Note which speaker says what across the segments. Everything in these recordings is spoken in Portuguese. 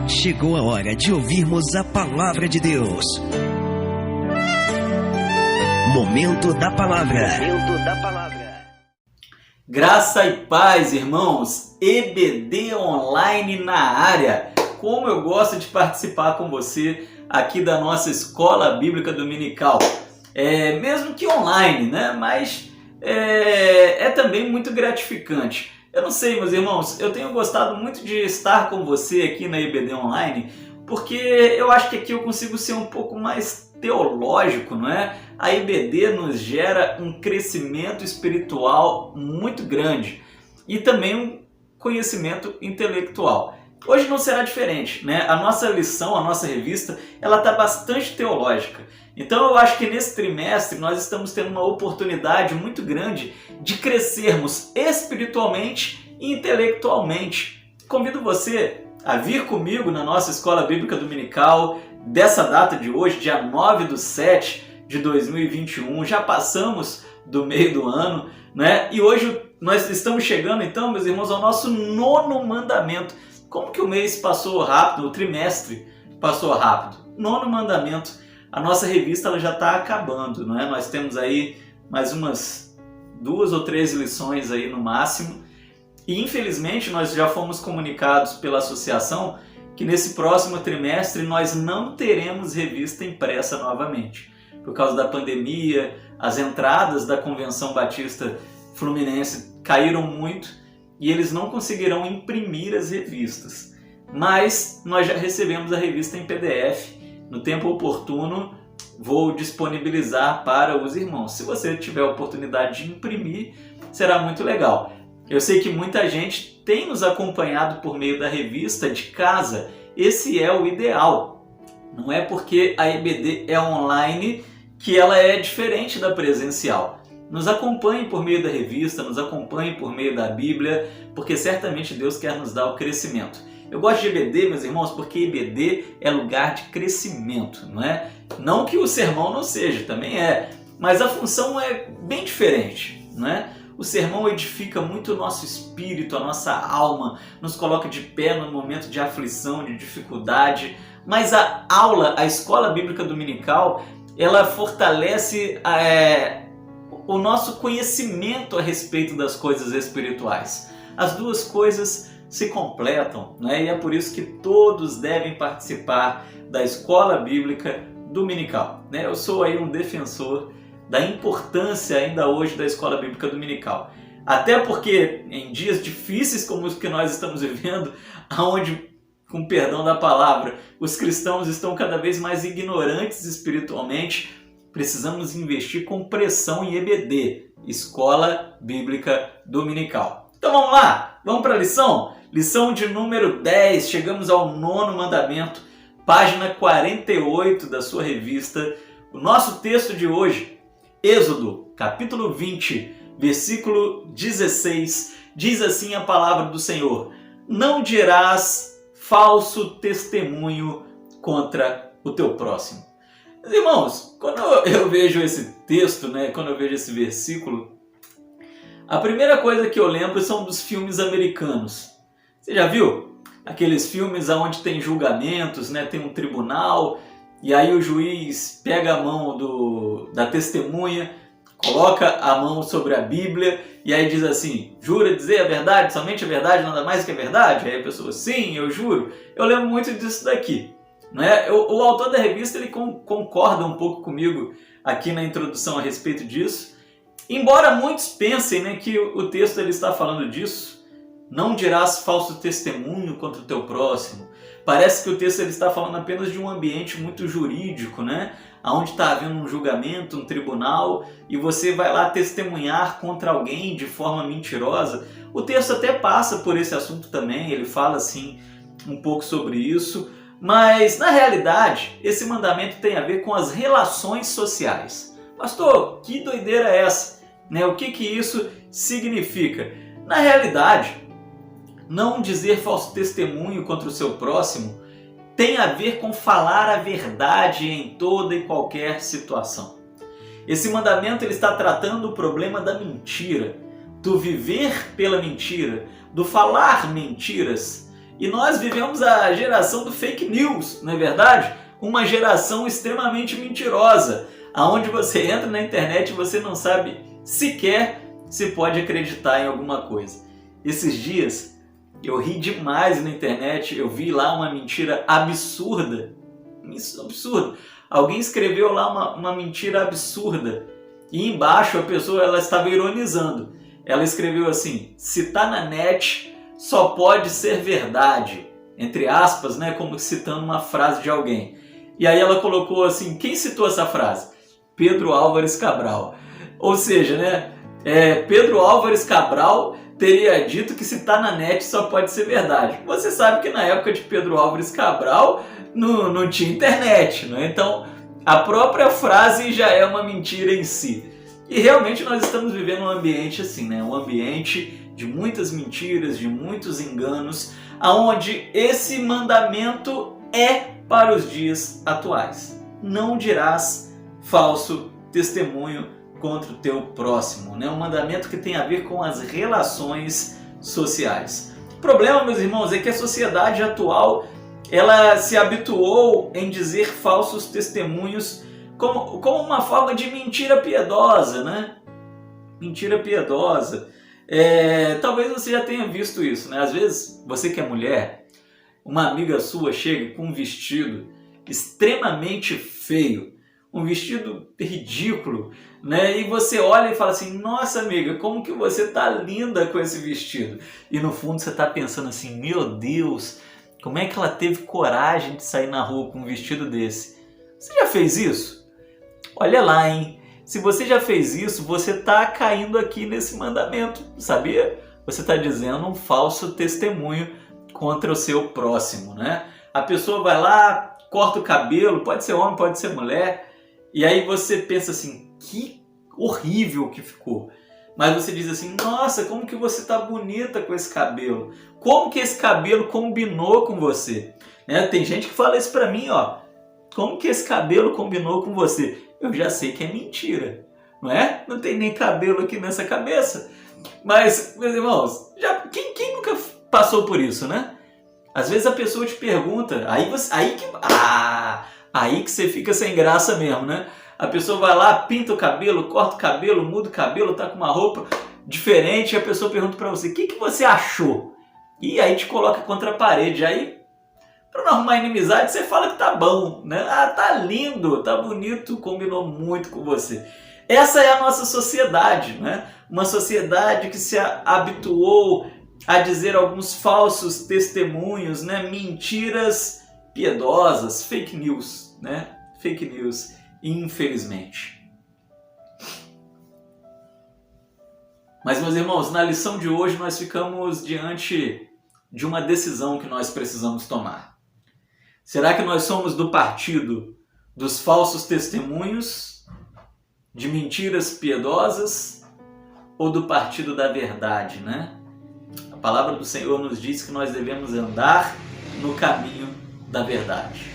Speaker 1: Chegou a hora de ouvirmos a palavra de Deus. Momento da palavra.
Speaker 2: Graça e paz, irmãos. EBD online na área. Como eu gosto de participar com você aqui da nossa Escola Bíblica Dominical. Mesmo que online, né? Mas é também muito gratificante. Eu não sei, meus irmãos, eu tenho gostado muito de estar com você aqui na EBD online, porque eu acho que aqui eu consigo ser um pouco mais teológico, não é? A EBD nos gera um crescimento espiritual muito grande e também um conhecimento intelectual. Hoje não será diferente, né? A nossa lição, a nossa revista, ela está bastante teológica. Então eu acho que nesse trimestre nós estamos tendo uma oportunidade muito grande de crescermos espiritualmente e intelectualmente. Convido você a vir comigo na nossa Escola Bíblica Dominical dessa data de hoje, dia 9/7/2021. Já passamos do meio do ano, né? E hoje nós estamos chegando então, meus irmãos, ao nosso 9º mandamento. Como que o mês passou rápido, o trimestre passou rápido? 9º mandamento. A nossa revista ela já está acabando, não é? Nós temos aí mais umas 2 ou 3 lições aí no máximo. E infelizmente nós já fomos comunicados pela associação que nesse próximo trimestre nós não teremos revista impressa novamente. Por causa da pandemia, as entradas da Convenção Batista Fluminense caíram muito e eles não conseguirão imprimir as revistas. Mas nós já recebemos a revista em PDF. No tempo oportuno, vou disponibilizar para os irmãos. Se você tiver a oportunidade de imprimir, será muito legal. Eu sei que muita gente tem nos acompanhado por meio da revista de casa. Esse é o ideal. Não é porque a EBD é online que ela é diferente da presencial. Nos acompanhe por meio da revista, nos acompanhe por meio da Bíblia, porque certamente Deus quer nos dar o crescimento. Eu gosto de EBD, meus irmãos, porque EBD é lugar de crescimento, não é? Não que o sermão não seja, também é, mas a função é bem diferente, não é? O sermão edifica muito o nosso espírito, a nossa alma, nos coloca de pé no momento de aflição, de dificuldade, mas a aula, a Escola Bíblica Dominical, ela fortalece o nosso conhecimento a respeito das coisas espirituais. As duas coisas se completam, né? E é por isso que todos devem participar da Escola Bíblica Dominical, né? Eu sou aí um defensor da importância ainda hoje da Escola Bíblica Dominical. Até porque em dias difíceis como os que nós estamos vivendo, onde, com perdão da palavra, os cristãos estão cada vez mais ignorantes espiritualmente, precisamos investir com pressão em EBD, Escola Bíblica Dominical. Então vamos lá, vamos para a lição? Lição de número 10, chegamos ao 9º mandamento, página 48 da sua revista. O nosso texto de hoje, Êxodo, capítulo 20, versículo 16, diz assim a palavra do Senhor: não dirás falso testemunho contra o teu próximo. Meus irmãos, quando eu vejo esse texto, né, quando eu vejo esse versículo, a primeira coisa que eu lembro são dos filmes americanos. Você já viu? Aqueles filmes onde tem julgamentos, né? Tem um tribunal e aí o juiz pega a mão da testemunha, coloca a mão sobre a Bíblia e aí diz assim: jura dizer a verdade, somente a verdade, nada mais que a verdade? Aí a pessoa: sim, eu juro. Eu lembro muito disso daqui. Né? O autor da revista ele concorda um pouco comigo aqui na introdução a respeito disso. Embora muitos pensem, né, que o texto ele está falando disso, não dirás falso testemunho contra o teu próximo. Parece que o texto ele está falando apenas de um ambiente muito jurídico, né? Onde está havendo um julgamento, um tribunal, e você vai lá testemunhar contra alguém de forma mentirosa. O texto até passa por esse assunto também, ele fala assim um pouco sobre isso, mas na realidade esse mandamento tem a ver com as relações sociais. Pastor, que doideira é essa? Né? O que isso significa? Na realidade, não dizer falso testemunho contra o seu próximo tem a ver com falar a verdade em toda e qualquer situação. Esse mandamento ele está tratando o problema da mentira, do viver pela mentira, do falar mentiras E nós vivemos a geração do fake news, não é verdade? Uma geração extremamente mentirosa, aonde você entra na internet e você não sabe sequer se pode acreditar em alguma coisa. Esses dias eu ri demais na internet, eu vi lá uma mentira absurda. Isso, absurdo. Alguém escreveu lá uma mentira absurda e embaixo a pessoa ela estava ironizando. Ela escreveu assim: se tá na net só pode ser verdade, entre aspas, né, como citando uma frase de alguém. E aí ela colocou assim, quem citou essa frase? Pedro Álvares Cabral. Ou seja, né, Pedro Álvares Cabral teria dito que se tá na net só pode ser verdade. Você sabe que na época de Pedro Álvares Cabral não tinha internet, né? Então a própria frase já é uma mentira em si. E realmente nós estamos vivendo um ambiente assim, né? Um ambiente de muitas mentiras, de muitos enganos, aonde esse mandamento é para os dias atuais. Não dirás falso testemunho contra o teu próximo, né? Um mandamento que tem a ver com as relações sociais. O problema, meus irmãos, é que a sociedade atual ela se habituou em dizer falsos testemunhos como uma forma de mentira piedosa, né? Mentira piedosa. Talvez você já tenha visto isso, né? Às vezes, você que é mulher, uma amiga sua chega com um vestido extremamente feio, um vestido ridículo, né? E você olha e fala assim, nossa amiga, como que você tá linda com esse vestido? E no fundo você tá pensando assim, meu Deus, como é que ela teve coragem de sair na rua com um vestido desse? Você já fez isso? Olha lá, hein? Se você já fez isso, você está caindo aqui nesse mandamento, sabia? Você está dizendo um falso testemunho contra o seu próximo, né? A pessoa vai lá, corta o cabelo, pode ser homem, pode ser mulher, e aí você pensa assim, que horrível que ficou. Mas você diz assim, nossa, como que você está bonita com esse cabelo? Como que esse cabelo combinou com você? Né? Tem gente que fala isso pra mim, ó. Como que esse cabelo combinou com você? Eu já sei que é mentira, não é? Não tem nem cabelo aqui nessa cabeça. Mas, meus irmãos, quem nunca passou por isso, né? Às vezes a pessoa te pergunta, aí que você fica sem graça mesmo, né? A pessoa vai lá, pinta o cabelo, corta o cabelo, muda o cabelo, tá com uma roupa diferente, e a pessoa pergunta pra você, o que você achou? E aí te coloca contra a parede. Aí, pra não arrumar inimizade, você fala que tá bom, né? Ah, tá lindo, tá bonito, combinou muito com você. Essa é a nossa sociedade, né? Uma sociedade que se habituou a dizer alguns falsos testemunhos, né? Mentiras piedosas, fake news, né? Fake news, infelizmente. Mas, meus irmãos, na lição de hoje nós ficamos diante de uma decisão que nós precisamos tomar. Será que nós somos do partido dos falsos testemunhos, de mentiras piedosas, ou do partido da verdade, né? A palavra do Senhor nos diz que nós devemos andar no caminho da verdade.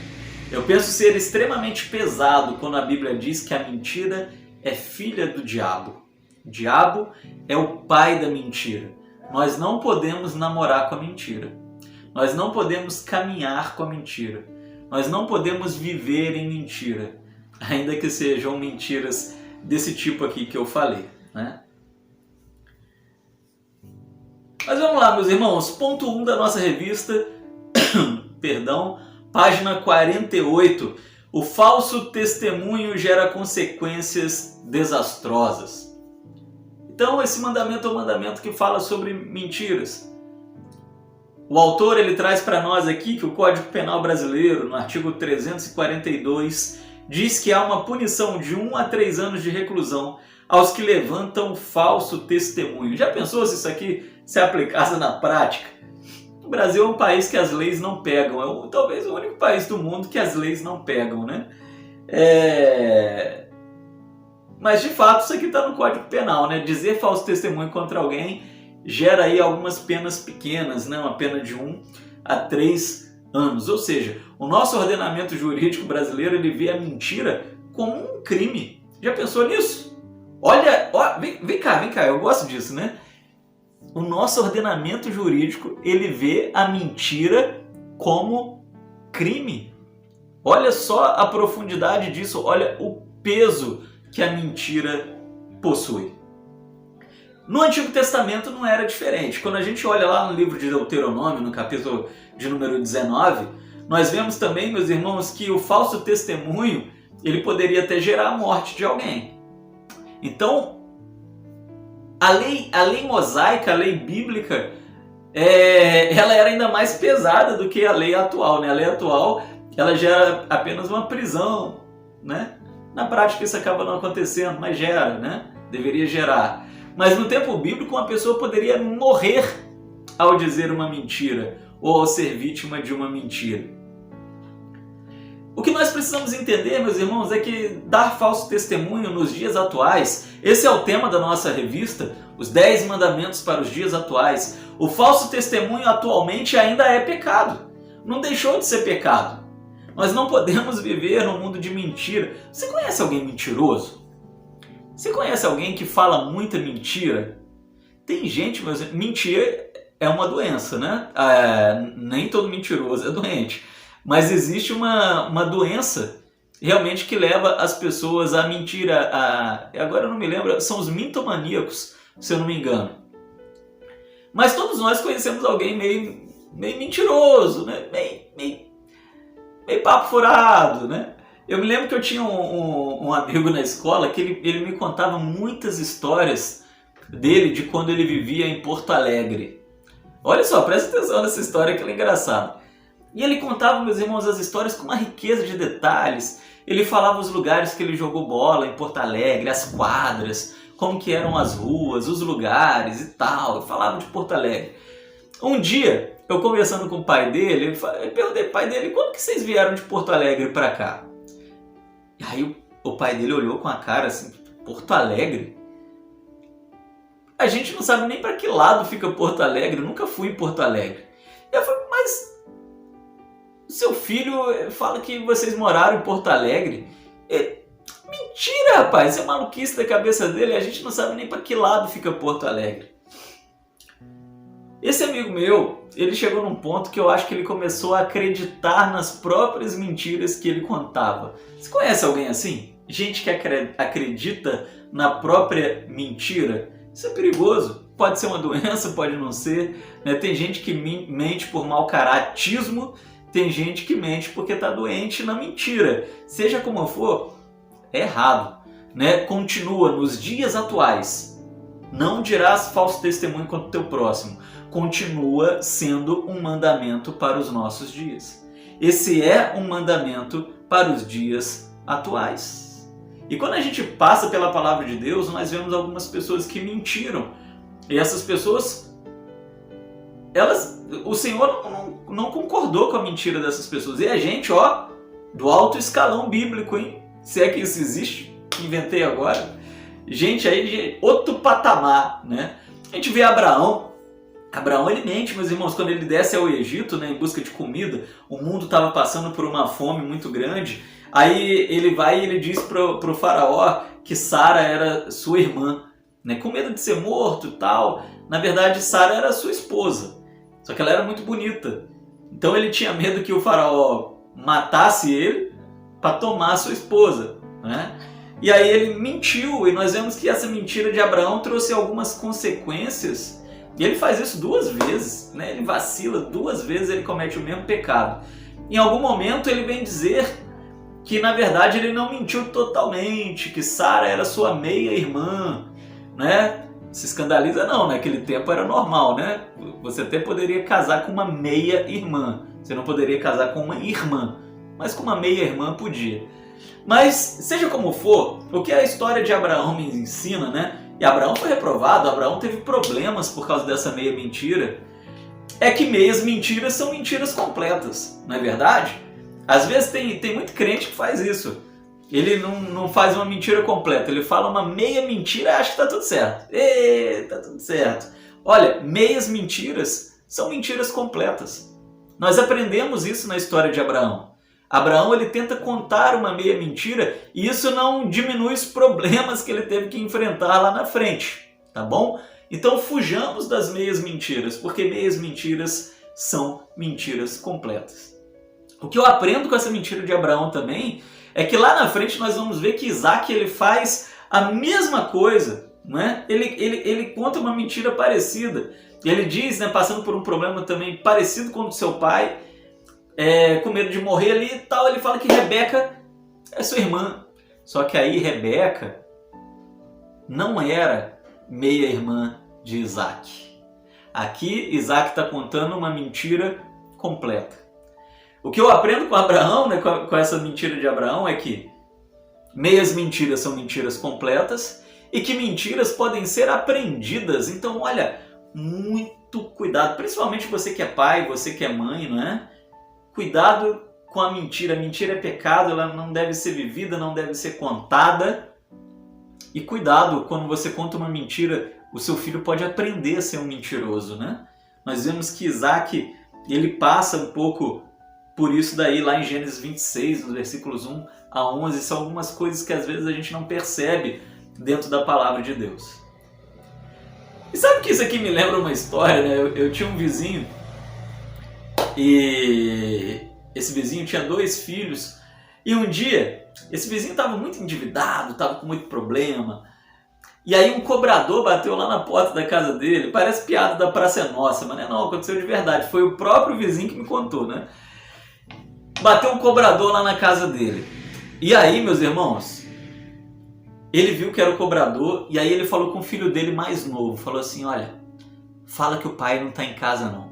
Speaker 2: Eu penso ser extremamente pesado quando a Bíblia diz que a mentira é filha do diabo. O diabo é o pai da mentira. Nós não podemos namorar com a mentira. Nós não podemos caminhar com a mentira. Nós não podemos viver em mentira, ainda que sejam mentiras desse tipo aqui que eu falei, né? Mas vamos lá, meus irmãos. Ponto 1 da nossa revista, página 48. O falso testemunho gera consequências desastrosas. Então, esse mandamento é um mandamento que fala sobre mentiras. O autor ele traz para nós aqui que o Código Penal brasileiro, no artigo 342, diz que há uma punição de 1 a 3 anos de reclusão aos que levantam falso testemunho. Já pensou se isso aqui se aplicasse na prática? O Brasil é um país que as leis não pegam. É talvez o único país do mundo que as leis não pegam, né? Mas de fato isso aqui está no Código Penal, né? Dizer falso testemunho contra alguém gera aí algumas penas pequenas, né? Uma pena de 1 a 3 anos. Ou seja, o nosso ordenamento jurídico brasileiro ele vê a mentira como um crime. Já pensou nisso? Olha, vem cá, eu gosto disso, né? o nosso ordenamento jurídico, ele vê a mentira como crime. Olha só a profundidade disso, olha o peso que a mentira possui. No Antigo Testamento não era diferente. Quando a gente olha lá no livro de Deuteronômio, no capítulo de número 19, nós vemos também, meus irmãos, que o falso testemunho, ele poderia até gerar a morte de alguém. Então, a lei mosaica, a lei bíblica, ela era ainda mais pesada do que a lei atual, né? A lei atual, ela gera apenas uma prisão, né? Na prática isso acaba não acontecendo, mas gera, né? Deveria gerar. Mas no tempo bíblico uma pessoa poderia morrer ao dizer uma mentira ou ao ser vítima de uma mentira. O que nós precisamos entender, meus irmãos, é que dar falso testemunho nos dias atuais, esse é o tema da nossa revista, os 10 mandamentos para os dias atuais. O falso testemunho atualmente ainda é pecado, não deixou de ser pecado. Nós não podemos viver num mundo de mentira. Você conhece alguém mentiroso? Você conhece alguém que fala muita mentira? Tem gente, mas mentir é uma doença, né? Nem todo mentiroso é doente. Mas existe uma doença realmente que leva as pessoas a mentir. Agora eu não me lembro, são os mintomaníacos, se eu não me engano. Mas todos nós conhecemos alguém meio mentiroso, né? meio papo furado, né? Eu me lembro que eu tinha um amigo na escola que ele me contava muitas histórias dele de quando ele vivia em Porto Alegre. Olha só, presta atenção nessa história que ela é engraçada. E ele contava, meus irmãos, as histórias com uma riqueza de detalhes. Ele falava os lugares que ele jogou bola em Porto Alegre, as quadras, como que eram as ruas, os lugares e tal. Ele falava de Porto Alegre. Um dia, eu conversando com o pai dele, eu perguntei pro pai dele, quando que vocês vieram de Porto Alegre pra cá? E aí o pai dele olhou com a cara assim, Porto Alegre? A gente não sabe nem para que lado fica Porto Alegre, eu nunca fui em Porto Alegre. Eu falei, mas seu filho fala que vocês moraram em Porto Alegre. Mentira, rapaz, isso é maluquice da cabeça dele, a gente não sabe nem para que lado fica Porto Alegre. Esse amigo meu, ele chegou num ponto que eu acho que ele começou a acreditar nas próprias mentiras que ele contava. Você conhece alguém assim? Gente que acredita na própria mentira? Isso é perigoso. Pode ser uma doença, pode não ser. Né? Tem gente que mente por mau caratismo, tem gente que mente porque está doente na mentira. Seja como for, é errado. Né? Continua nos dias atuais. Não dirás falso testemunho contra o teu próximo. Continua sendo um mandamento para os nossos dias. Esse é um mandamento para os dias atuais. E quando a gente passa pela palavra de Deus, nós vemos algumas pessoas que mentiram. E essas pessoas, o Senhor não concordou com a mentira dessas pessoas. E a gente, do alto escalão bíblico, hein? Se é que isso existe, inventei agora. Gente aí de outro patamar, né? A gente vê Abraão, ele mente, meus irmãos, quando ele desce ao Egito, né, em busca de comida, o mundo estava passando por uma fome muito grande. Aí ele vai e ele diz pro faraó que Sara era sua irmã, né, com medo de ser morto e tal. Na verdade, Sara era sua esposa, só que ela era muito bonita. Então ele tinha medo que o faraó matasse ele para tomar a sua esposa, né? E aí ele mentiu, e nós vemos que essa mentira de Abraão trouxe algumas consequências. E ele faz isso 2 vezes, né? Ele vacila 2 vezes, ele comete o mesmo pecado. Em algum momento ele vem dizer que na verdade ele não mentiu totalmente, que Sara era sua meia-irmã, né? Se escandaliza não, naquele tempo era normal, né? Você até poderia casar com uma meia-irmã, você não poderia casar com uma irmã, mas com uma meia-irmã podia. Mas seja como for, o que a história de Abraão me ensina, né? E Abraão foi reprovado, Abraão teve problemas por causa dessa meia mentira, é que meias mentiras são mentiras completas, não é verdade? Às vezes tem muito crente que faz isso. Ele não faz uma mentira completa, ele fala uma meia mentira e acha que está tudo certo. Tá tudo certo. Olha, meias mentiras são mentiras completas. Nós aprendemos isso na história de Abraão. Abraão ele tenta contar uma meia mentira e isso não diminui os problemas que ele teve que enfrentar lá na frente, tá bom? Então fujamos das meias mentiras, porque meias mentiras são mentiras completas. O que eu aprendo com essa mentira de Abraão também é que lá na frente nós vamos ver que Isaac ele faz a mesma coisa, né? Ele conta uma mentira parecida. Ele diz, né, passando por um problema também parecido com o do seu pai, com medo de morrer ali e tal, ele fala que Rebeca é sua irmã. Só que aí Rebeca não era meia-irmã de Isaac. Aqui Isaac está contando uma mentira completa. O que eu aprendo com Abraão, né, com essa mentira de Abraão, é que meias mentiras são mentiras completas e que mentiras podem ser aprendidas. Então, olha, muito cuidado, principalmente você que é pai, você que é mãe, não é? Cuidado com a mentira. A mentira é pecado, ela não deve ser vivida, não deve ser contada. E cuidado, quando você conta uma mentira, o seu filho pode aprender a ser um mentiroso, né? Nós vemos que Isaac, ele passa um pouco por isso daí lá em Gênesis 26, nos versículos 1 a 11, são algumas coisas que às vezes a gente não percebe dentro da palavra de Deus. E sabe que isso aqui me lembra uma história, né? Eu tinha um vizinho e esse vizinho tinha 2 filhos e um dia esse vizinho estava muito endividado, estava com muito problema. E aí um cobrador bateu lá na porta da casa dele, parece piada da Praça é Nossa, mas não, aconteceu de verdade, foi o próprio vizinho que me contou, né? Bateu um cobrador lá na casa dele. E aí, meus irmãos, ele viu que era o cobrador e aí ele falou com o filho dele mais novo, falou assim, olha, fala que o pai não está em casa não.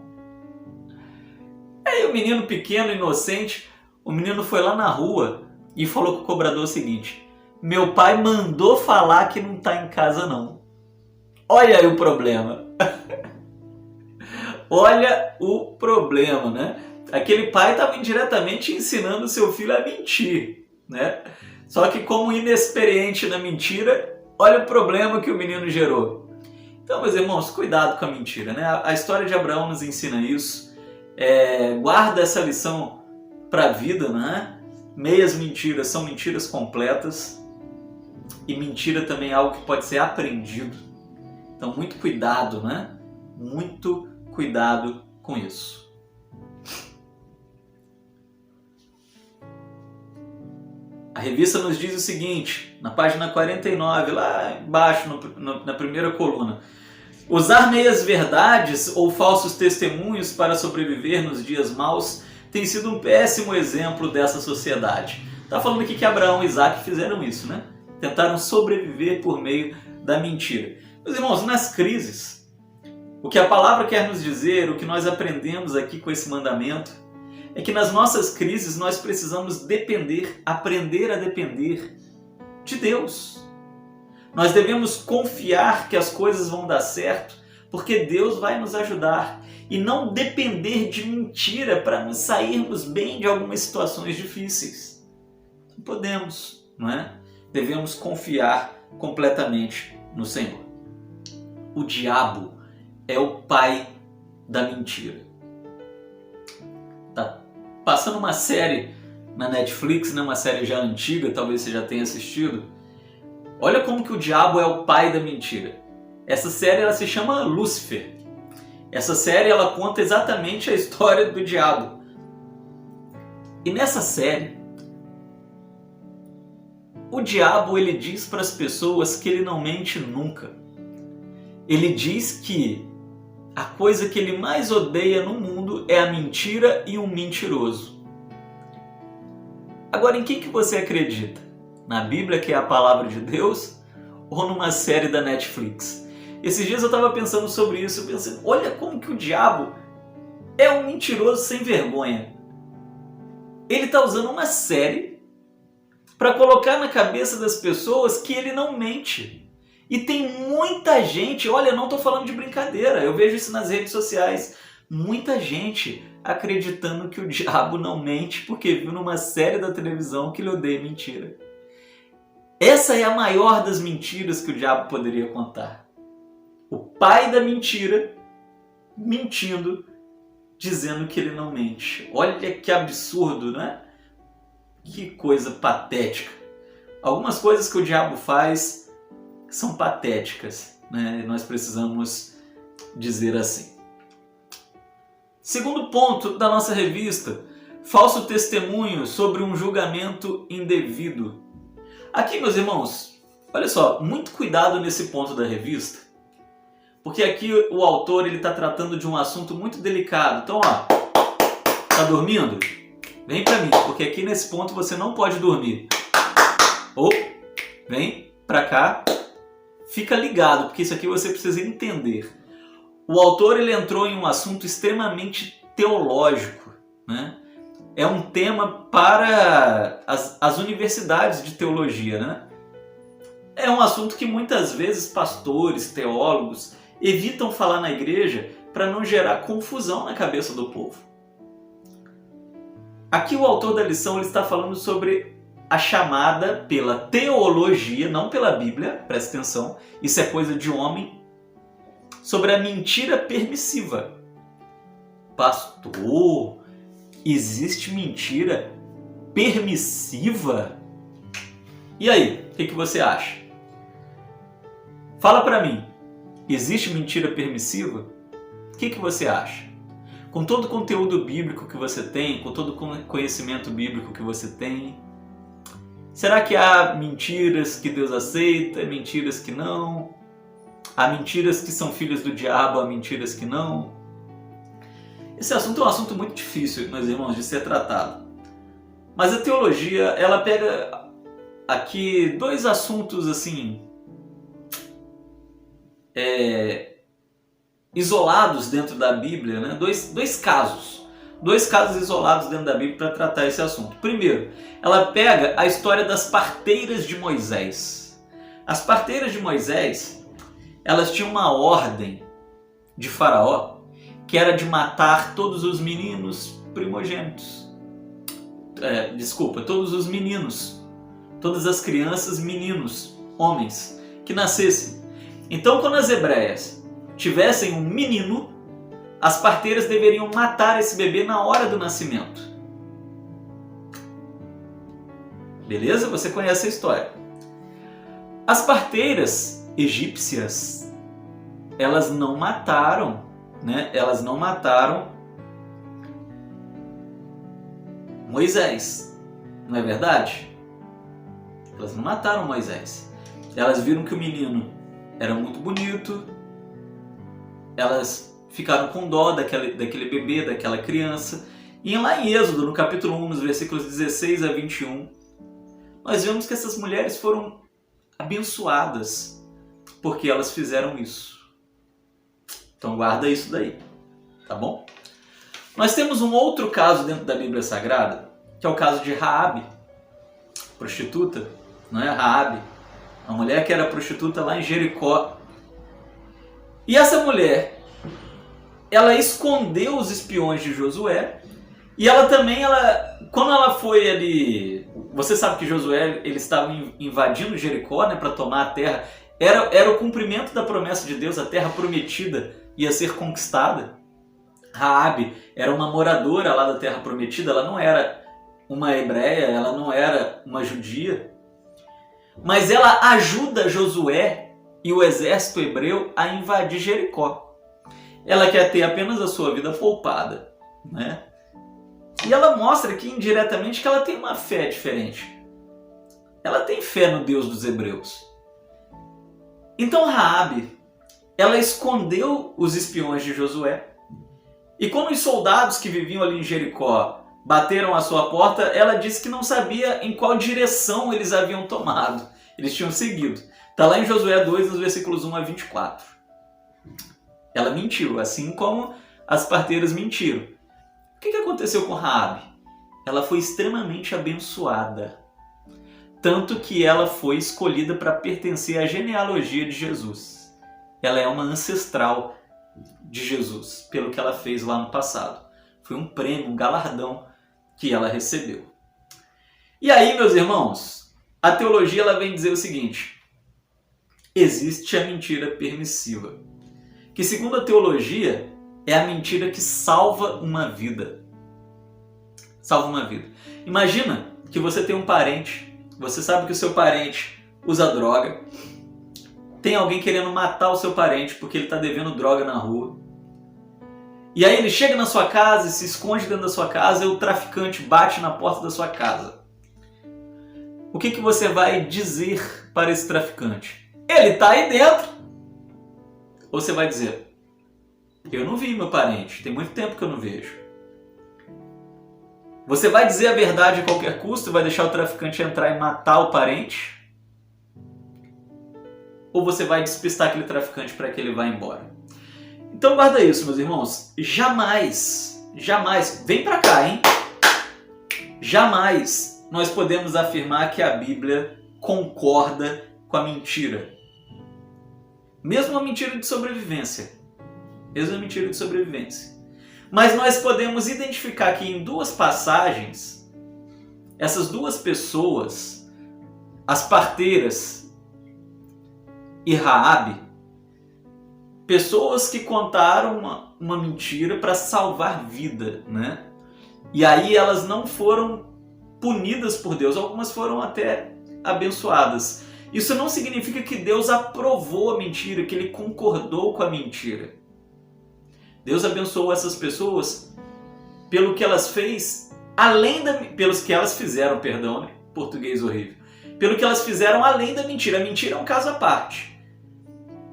Speaker 2: Aí o menino pequeno, inocente, o menino foi lá na rua e falou com o cobrador o seguinte, meu pai mandou falar que não está em casa não. Olha aí o problema. Olha o problema, né? Aquele pai estava indiretamente ensinando o seu filho a mentir, né? Só que como inexperiente na mentira, olha o problema que o menino gerou. Então, meus irmãos, cuidado com a mentira, né? A história de Abraão nos ensina isso. Guarda essa lição para a vida, né? Meias mentiras são mentiras completas e mentira também é algo que pode ser aprendido. Então, muito cuidado, né? Muito cuidado com isso. A revista nos diz o seguinte, na página 49, lá embaixo, na primeira coluna. Usar meias verdades ou falsos testemunhos para sobreviver nos dias maus tem sido um péssimo exemplo dessa sociedade. Está falando aqui que Abraão e Isaac fizeram isso, né? Tentaram sobreviver por meio da mentira. Meus irmãos, nas crises, o que a palavra quer nos dizer, o que nós aprendemos aqui com esse mandamento, é que nas nossas crises nós precisamos aprender a depender de Deus. Nós devemos confiar que as coisas vão dar certo, porque Deus vai nos ajudar e não depender de mentira para nos sairmos bem de algumas situações difíceis. Não podemos, não é? Devemos confiar completamente no Senhor. O diabo é o pai da mentira. Tá passando uma série na Netflix, né, uma série já antiga, talvez você já tenha assistido. Olha como que o diabo é o pai da mentira. Essa série ela se chama Lúcifer. Essa série ela conta exatamente a história do diabo. E nessa série, o diabo ele diz para as pessoas que ele não mente nunca. Ele diz que a coisa que ele mais odeia no mundo é a mentira e um mentiroso. Agora, em quem que você acredita? Na Bíblia, que é a palavra de Deus, ou numa série da Netflix? Esses dias eu estava pensando sobre isso, pensando, olha como que o diabo é um mentiroso sem vergonha. Ele está usando uma série para colocar na cabeça das pessoas que ele não mente. E tem muita gente, olha, eu não estou falando de brincadeira, eu vejo isso nas redes sociais, muita gente acreditando que o diabo não mente porque viu numa série da televisão que ele odeia mentira. Essa é a maior das mentiras que o diabo poderia contar. O pai da mentira mentindo, dizendo que ele não mente. Olha que absurdo, né? Que coisa patética. Algumas coisas que o diabo faz são patéticas. né? Nós precisamos dizer assim. Segundo ponto da nossa revista, falso testemunho sobre um julgamento indevido. Aqui, meus irmãos, olha só, muito cuidado nesse ponto da revista, porque aqui o autor está tratando de um assunto muito delicado. Então, ó, tá dormindo? Vem para mim, porque aqui nesse ponto você não pode dormir. Ou, vem para cá, fica ligado, porque isso aqui você precisa entender. O autor ele entrou em um assunto extremamente teológico, né? É um tema para as universidades de teologia, né? É um assunto que muitas vezes pastores, teólogos evitam falar na igreja para não gerar confusão na cabeça do povo. Aqui o autor da lição ele está falando sobre a chamada pela teologia, não pela Bíblia, presta atenção, isso é coisa de homem, sobre a mentira permissiva. Pastor, existe mentira permissiva? E aí, o que você acha? Fala pra mim, existe mentira permissiva? O que você acha? Com todo o conteúdo bíblico que você tem, com todo o conhecimento bíblico que você tem, será que há mentiras que Deus aceita, mentiras que não? Há mentiras que são filhas do diabo, há mentiras que não? Esse assunto é um assunto muito difícil, meus irmãos, de ser tratado. Mas a teologia, ela pega aqui dois assuntos assim isolados dentro da Bíblia, né? Dois casos isolados dentro da Bíblia para tratar esse assunto. Primeiro, ela pega a história das parteiras de Moisés. As parteiras de Moisés, elas tinham uma ordem de Faraó que era de matar todos os meninos primogênitos. Todos os meninos, todas as crianças, meninos, homens, que nascessem. Então, quando as hebreias tivessem um menino, as parteiras deveriam matar esse bebê na hora do nascimento. Beleza? Você conhece a história. As parteiras egípcias, elas não mataram, né? Elas não mataram Moisés, não é verdade? Elas não mataram Moisés. Elas viram que o menino era muito bonito, elas ficaram com dó daquele bebê, daquela criança. E lá em Êxodo, no capítulo 1, nos versículos 16 a 21, nós vemos que essas mulheres foram abençoadas porque elas fizeram isso. Então guarda isso daí, tá bom? Nós temos um outro caso dentro da Bíblia Sagrada, que é o caso de Raabe, prostituta, não é? Raabe, uma mulher que era prostituta lá em Jericó. E essa mulher, ela escondeu os espiões de Josué, e ela também, quando ela foi ali, você sabe que Josué, ele estava invadindo Jericó, né, para tomar a terra, era o cumprimento da promessa de Deus, a terra prometida ia ser conquistada. Raabe era uma moradora lá da terra prometida, ela não era uma hebreia, ela não era uma judia, mas ela ajuda Josué e o exército hebreu a invadir Jericó. Ela quer ter apenas a sua vida poupada, né? E ela mostra aqui indiretamente que ela tem uma fé diferente. Ela tem fé no Deus dos hebreus. Então Raabe, ela escondeu os espiões de Josué. E quando os soldados que viviam ali em Jericó bateram à sua porta, ela disse que não sabia em qual direção eles haviam tomado. Eles tinham seguido. Está lá em Josué 2, nos versículos 1 a 24. Ela mentiu, assim como as parteiras mentiram. O que aconteceu com Raabe? Ela foi extremamente abençoada. Tanto que ela foi escolhida para pertencer à genealogia de Jesus. Ela é uma ancestral de Jesus, pelo que ela fez lá no passado. Foi um prêmio, um galardão que ela recebeu. E aí, meus irmãos, a teologia ela vem dizer o seguinte: existe a mentira permissiva, que segundo a teologia é a mentira que salva uma vida. Salva uma vida. Imagina que você tem um parente, você sabe que o seu parente usa droga, tem alguém querendo matar o seu parente porque ele está devendo droga na rua. E aí ele chega na sua casa e se esconde dentro da sua casa e o traficante bate na porta da sua casa. O que você vai dizer para esse traficante? Ele está aí dentro. Ou você vai dizer, eu não vi meu parente, tem muito tempo que eu não vejo. Você vai dizer a verdade a qualquer custo e vai deixar o traficante entrar e matar o parente? Ou você vai despistar aquele traficante para que ele vá embora? Então guarda isso, meus irmãos. Jamais, vem para cá, hein? Jamais nós podemos afirmar que a Bíblia concorda com a mentira. Mesmo a mentira de sobrevivência. Mas nós podemos identificar que em duas passagens, essas duas pessoas, as parteiras e Raabe, pessoas que contaram uma mentira para salvar vida, né? E aí elas não foram punidas por Deus, algumas foram até abençoadas. Isso não significa que Deus aprovou a mentira, que Ele concordou com a mentira. Deus abençoou essas pessoas pelo que elas pelos que elas fizeram, perdão, né? Português horrível. Pelo que elas fizeram além da mentira. A mentira é um caso à parte.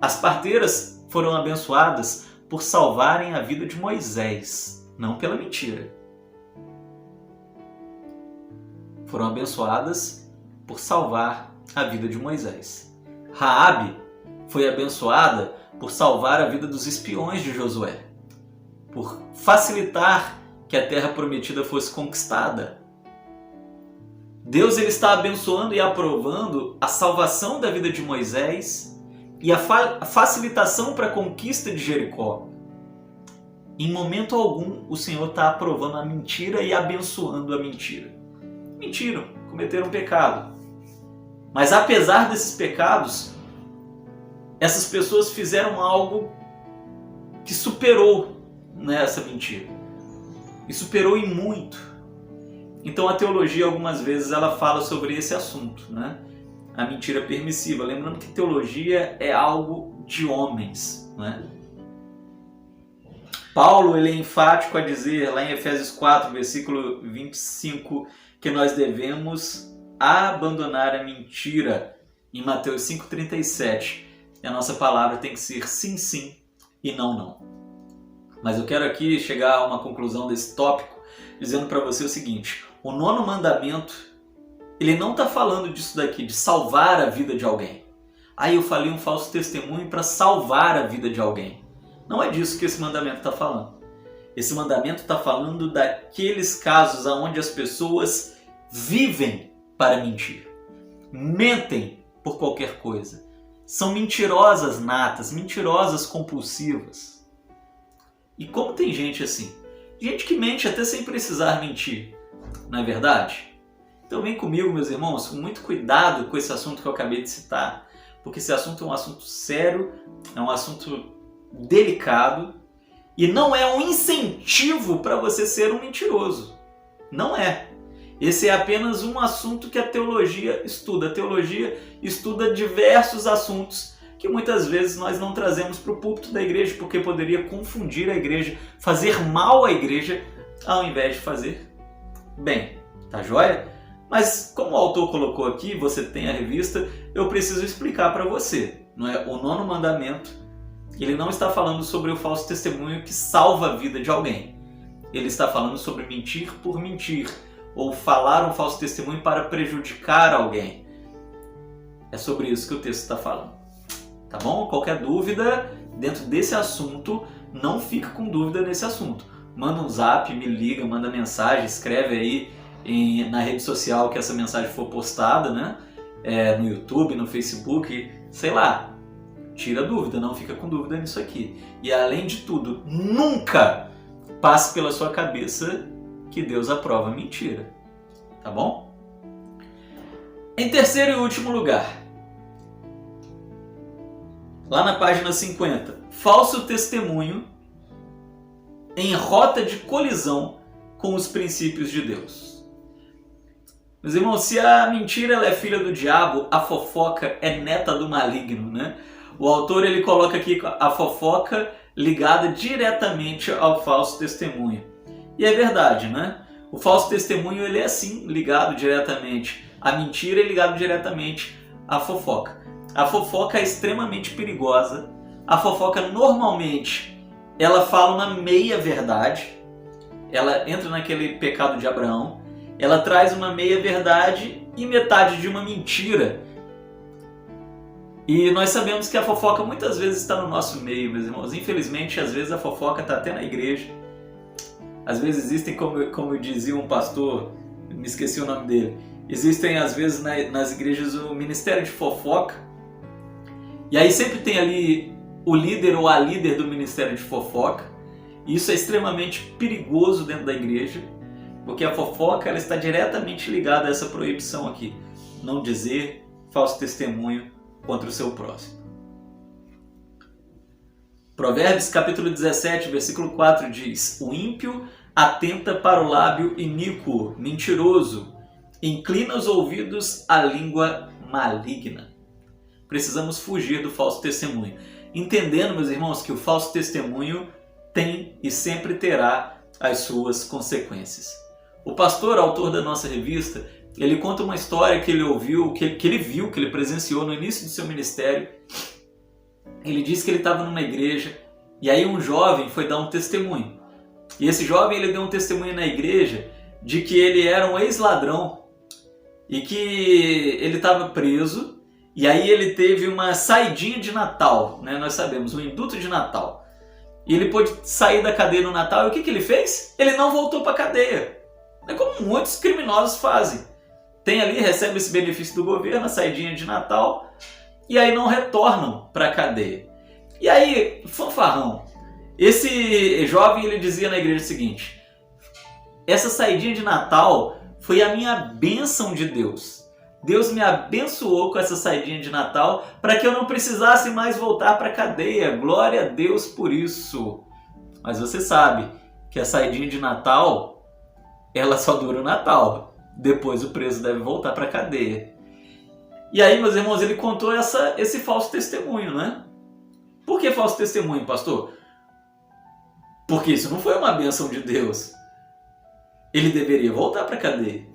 Speaker 2: As parteiras foram abençoadas por salvarem a vida de Moisés, não pela mentira. Foram abençoadas por salvar a vida de Moisés. Raabe foi abençoada por salvar a vida dos espiões de Josué, por facilitar que a terra prometida fosse conquistada. Deus ele está abençoando e aprovando a salvação da vida de Moisés e a facilitação para a conquista de Jericó. Em momento algum, o Senhor está aprovando a mentira e abençoando a mentira. Mentiram, cometeram pecado. Mas apesar desses pecados, essas pessoas fizeram algo que superou essa mentira. E superou em muito. Então a teologia algumas vezes ela fala sobre esse assunto, né? A mentira permissiva. Lembrando que teologia é algo de homens, né? Paulo ele é enfático a dizer lá em Efésios 4, versículo 25, que nós devemos abandonar a mentira. Em Mateus 5,37, a nossa palavra tem que ser sim, sim e não, não. Mas eu quero aqui chegar a uma conclusão desse tópico, dizendo para você o seguinte: o 9º mandamento, ele não está falando disso daqui, de salvar a vida de alguém. Aí eu falei um falso testemunho para salvar a vida de alguém. Não é disso que esse mandamento está falando. Esse mandamento está falando daqueles casos onde as pessoas vivem para mentir. Mentem por qualquer coisa. São mentirosas natas, mentirosas compulsivas. E como tem gente assim? Gente que mente até sem precisar mentir. Não é verdade? Então vem comigo, meus irmãos, com muito cuidado com esse assunto que eu acabei de citar. Porque esse assunto é um assunto sério, é um assunto delicado e não é um incentivo para você ser um mentiroso. Não é. Esse é apenas um assunto que a teologia estuda. A teologia estuda diversos assuntos que muitas vezes nós não trazemos para o púlpito da igreja porque poderia confundir a igreja, fazer mal à igreja ao invés de fazer bem. Tá joia? Mas como o autor colocou aqui, você tem a revista, eu preciso explicar para você. Não é? O 9º mandamento, ele não está falando sobre o falso testemunho que salva a vida de alguém. Ele está falando sobre mentir por mentir, ou falar um falso testemunho para prejudicar alguém. É sobre isso que o texto está falando. Tá bom? Qualquer dúvida dentro desse assunto, não fica com dúvida nesse assunto. Manda um zap, me liga, manda mensagem, escreve aí na rede social que essa mensagem for postada, né? No YouTube, no Facebook, sei lá. Tira dúvida, não fica com dúvida nisso aqui. E além de tudo, nunca passe pela sua cabeça que Deus aprova mentira. Tá bom? Em terceiro e último lugar, lá na página 50, falso testemunho em rota de colisão com os princípios de Deus. Meus irmãos, se a mentira ela é filha do diabo, a fofoca é neta do maligno, né? o autor ele coloca aqui a fofoca ligada diretamente ao falso testemunho. E é verdade, né? O falso testemunho ele é sim ligado diretamente à mentira e ligado diretamente à fofoca. A fofoca é extremamente perigosa. A fofoca normalmente ela fala uma meia verdade. Ela entra naquele pecado de Abraão. Ela traz uma meia verdade e metade de uma mentira. E nós sabemos que a fofoca muitas vezes está no nosso meio, meus irmãos. Infelizmente, às vezes a fofoca está até na igreja. Às vezes existem, como dizia um pastor, me esqueci o nome dele, existem às vezes nas igrejas o ministério de fofoca. E aí sempre tem ali o líder ou a líder do ministério de fofoca. E isso é extremamente perigoso dentro da igreja, porque a fofoca ela está diretamente ligada a essa proibição aqui. Não dizer falso testemunho contra o seu próximo. Provérbios capítulo 17, versículo 4 diz: o ímpio atenta para o lábio iníquo, mentiroso, inclina os ouvidos à língua maligna. Precisamos fugir do falso testemunho, entendendo, meus irmãos, que o falso testemunho tem e sempre terá as suas consequências. O pastor, autor da nossa revista, ele conta uma história que ele ouviu, que ele viu, que ele presenciou no início do seu ministério. Ele disse que ele estava numa igreja e aí um jovem foi dar um testemunho. E esse jovem ele deu um testemunho na igreja de que ele era um ex-ladrão e que ele estava preso. E aí ele teve uma saidinha de Natal, né? Nós sabemos, um induto de Natal. E ele pôde sair da cadeia no Natal e o que ele fez? Ele não voltou para a cadeia. É como muitos criminosos fazem. Tem ali, recebe esse benefício do governo, a saidinha de Natal, e aí não retornam para a cadeia. E aí, fanfarrão, esse jovem ele dizia na igreja o seguinte: essa saidinha de Natal foi a minha bênção de Deus. Deus me abençoou com essa saidinha de Natal para que eu não precisasse mais voltar para a cadeia. Glória a Deus por isso. Mas você sabe que a saidinha de Natal, ela só dura o Natal. Depois o preso deve voltar para a cadeia. E aí, meus irmãos, ele contou esse falso testemunho, né? Por que falso testemunho, pastor? Porque isso não foi uma bênção de Deus. Ele deveria voltar para a cadeia.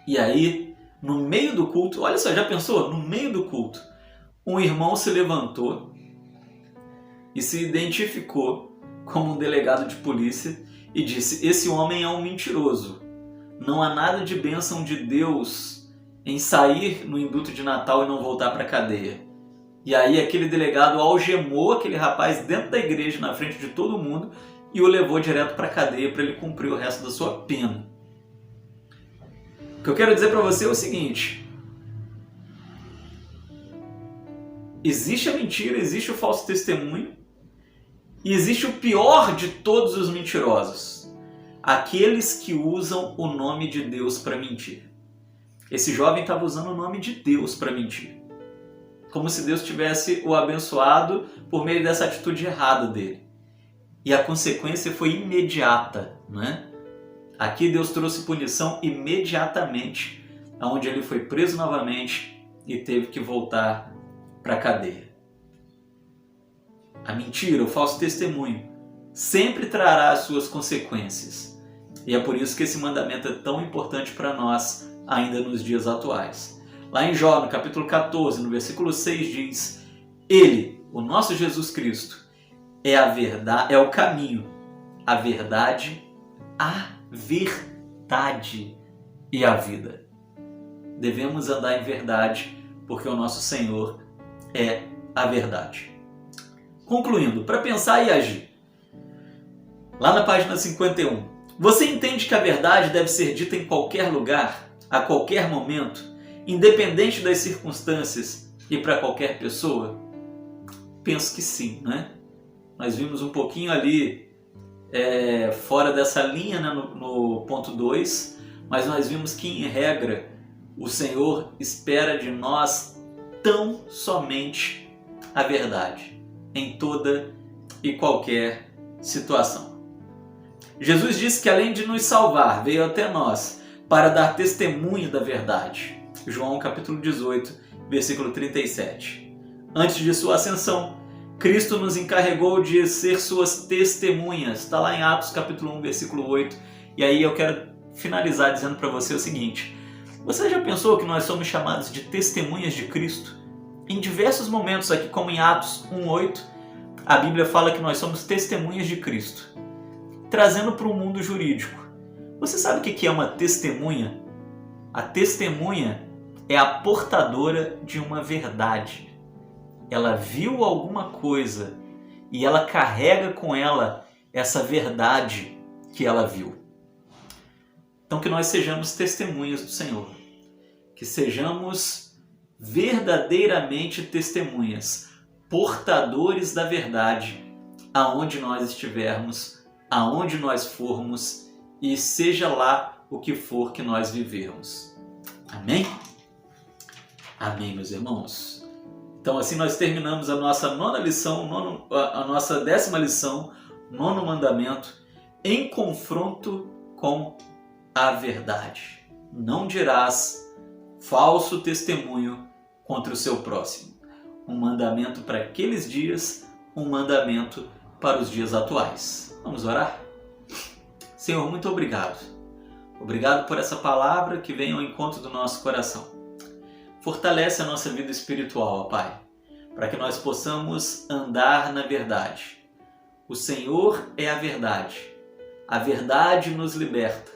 Speaker 2: E aí, no meio do culto, olha só, já pensou? No meio do culto, um irmão se levantou e se identificou como um delegado de polícia e disse: esse homem é um mentiroso. Não há nada de bênção de Deus em sair no induto de Natal e não voltar para a cadeia. E aí aquele delegado algemou aquele rapaz dentro da igreja, na frente de todo mundo, e o levou direto para a cadeia para ele cumprir o resto da sua pena. O que eu quero dizer para você é o seguinte: existe a mentira, existe o falso testemunho, e existe o pior de todos os mentirosos. Aqueles que usam o nome de Deus para mentir. Esse jovem estava usando o nome de Deus para mentir. Como se Deus tivesse o abençoado por meio dessa atitude errada dele. E a consequência foi imediata, né? Aqui Deus trouxe punição imediatamente, onde ele foi preso novamente e teve que voltar para a cadeia. A mentira, o falso testemunho, sempre trará as suas consequências. E é por isso que esse mandamento é tão importante para nós ainda nos dias atuais. Lá em Jó, no capítulo 14, no versículo 6 diz: Ele, o nosso Jesus Cristo, é a verdade, é o caminho, a verdade e a vida. Devemos andar em verdade, porque o nosso Senhor é a verdade. Concluindo, para pensar e agir. Lá na página 51, você entende que a verdade deve ser dita em qualquer lugar, a qualquer momento, independente das circunstâncias e para qualquer pessoa? Penso que sim, né? Nós vimos um pouquinho ali fora dessa linha, né, no ponto 2, mas nós vimos que, em regra, o Senhor espera de nós tão somente a verdade, em toda e qualquer situação. Jesus disse que, além de nos salvar, veio até nós para dar testemunho da verdade. João capítulo 18, versículo 37. Antes de sua ascensão, Cristo nos encarregou de ser suas testemunhas. Está lá em Atos capítulo 1, versículo 8. E aí eu quero finalizar dizendo para você o seguinte: você já pensou que nós somos chamados de testemunhas de Cristo? Em diversos momentos aqui, como em Atos 1:8, a Bíblia fala que nós somos testemunhas de Cristo. Trazendo para o mundo jurídico. Você sabe o que é uma testemunha? A testemunha é a portadora de uma verdade. Ela viu alguma coisa e ela carrega com ela essa verdade que ela viu. Então que nós sejamos testemunhas do Senhor. Que sejamos verdadeiramente testemunhas, portadores da verdade, aonde nós estivermos, aonde nós formos e seja lá o que for que nós vivermos. Amém? Amém, meus irmãos. Então assim nós terminamos a nossa nona lição, a nossa 10ª lição, 9º mandamento, em confronto com a verdade. Não dirás falso testemunho contra o seu próximo. Um mandamento para aqueles dias, um mandamento para os dias atuais. Vamos orar? Senhor, muito obrigado. Obrigado por essa palavra que vem ao encontro do nosso coração. Fortalece a nossa vida espiritual, ó Pai, para que nós possamos andar na verdade. O Senhor é a verdade nos liberta.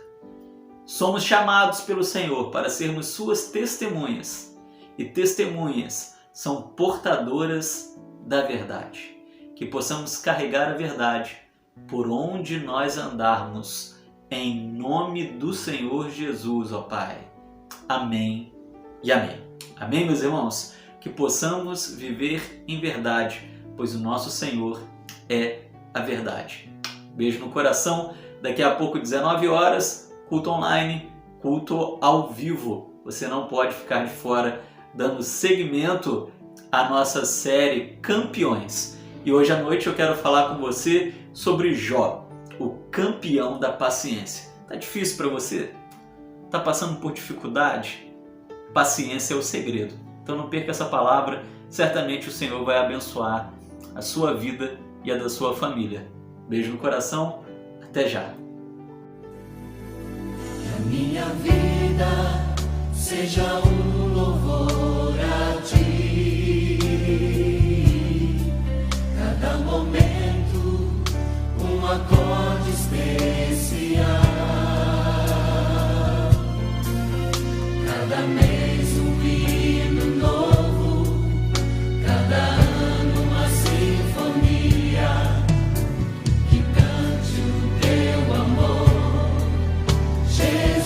Speaker 2: Somos chamados pelo Senhor para sermos suas testemunhas, e testemunhas são portadoras da verdade. Que possamos carregar a verdade por onde nós andarmos, em nome do Senhor Jesus, ó Pai. Amém e amém. Amém, meus irmãos? Que possamos viver em verdade, pois o nosso Senhor é a verdade. Beijo no coração. Daqui a pouco, 19 horas, culto online, culto ao vivo. Você não pode ficar de fora, dando seguimento à nossa série Campeões. E hoje à noite eu quero falar com você sobre Jó, o campeão da paciência. Tá difícil para você? Tá passando por dificuldade? Paciência é o segredo. Então não perca essa palavra, certamente o Senhor vai abençoar a sua vida e a da sua família. Beijo no coração, até já.
Speaker 3: Que a minha vida seja um louvor a Ti. Cada momento um acorde especial. Cada mês um hino novo. Cada ano uma sinfonia que cante o Teu amor, Jesus.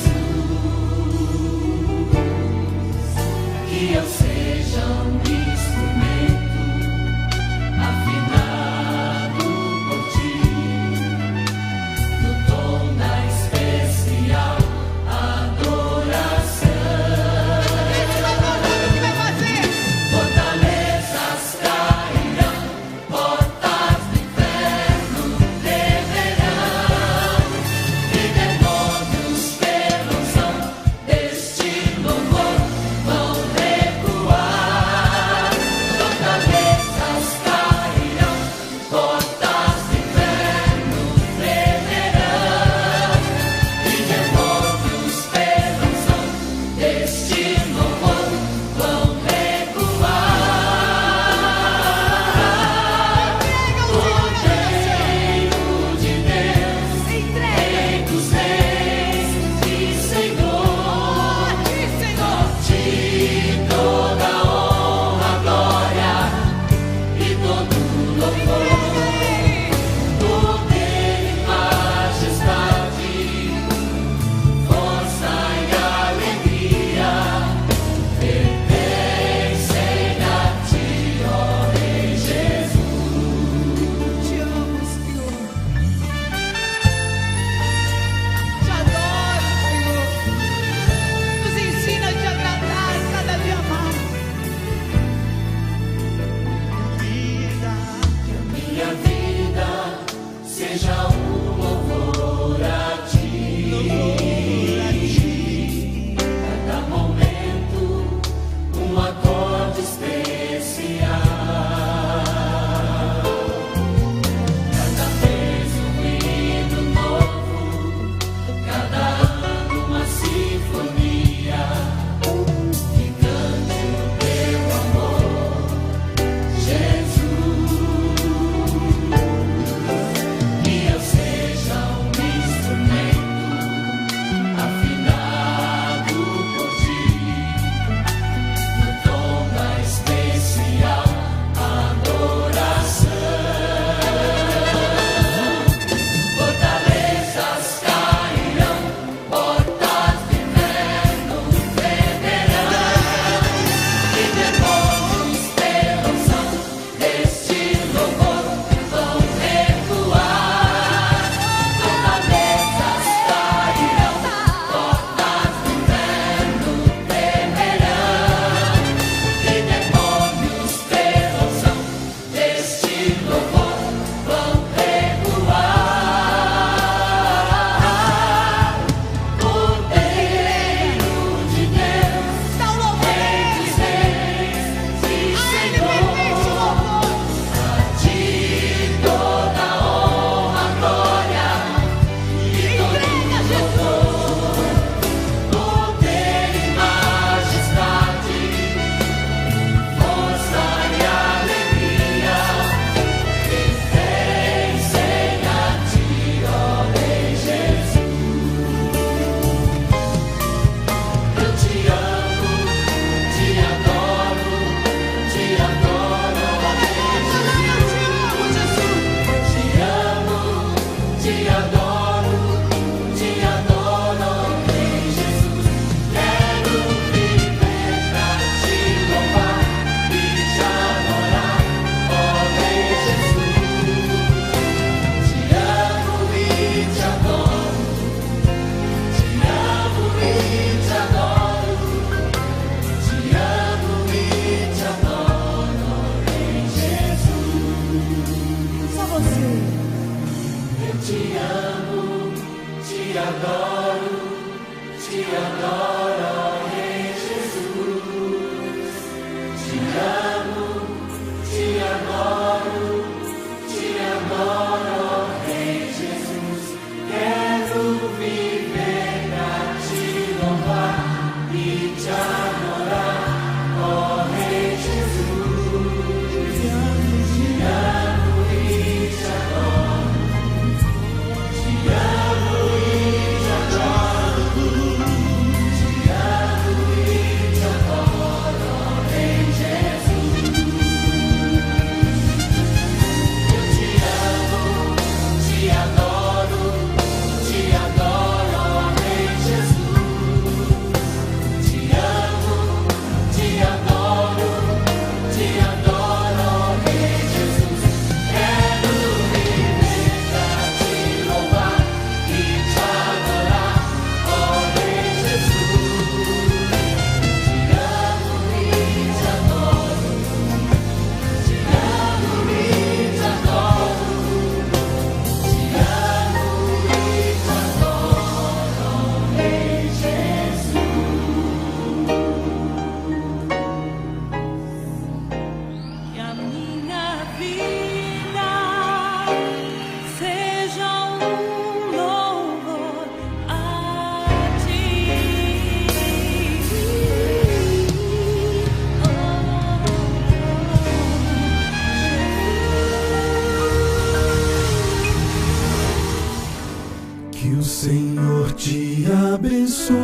Speaker 4: Senhor te abençoe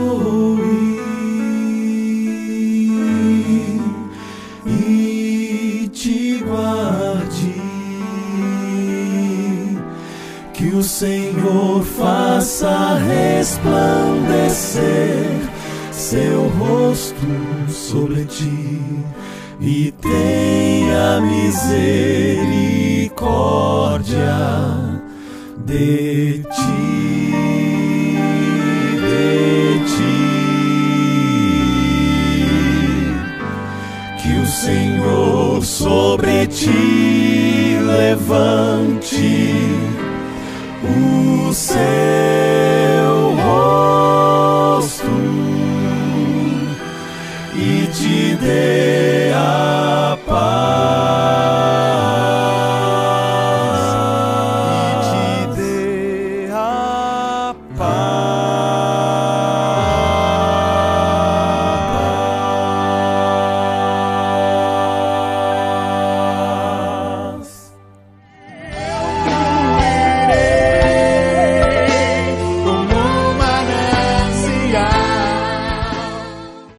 Speaker 4: e te guarde, que o Senhor faça resplandecer seu rosto sobre ti e tenha misericórdia de ti. Que o Senhor sobre ti levante o céu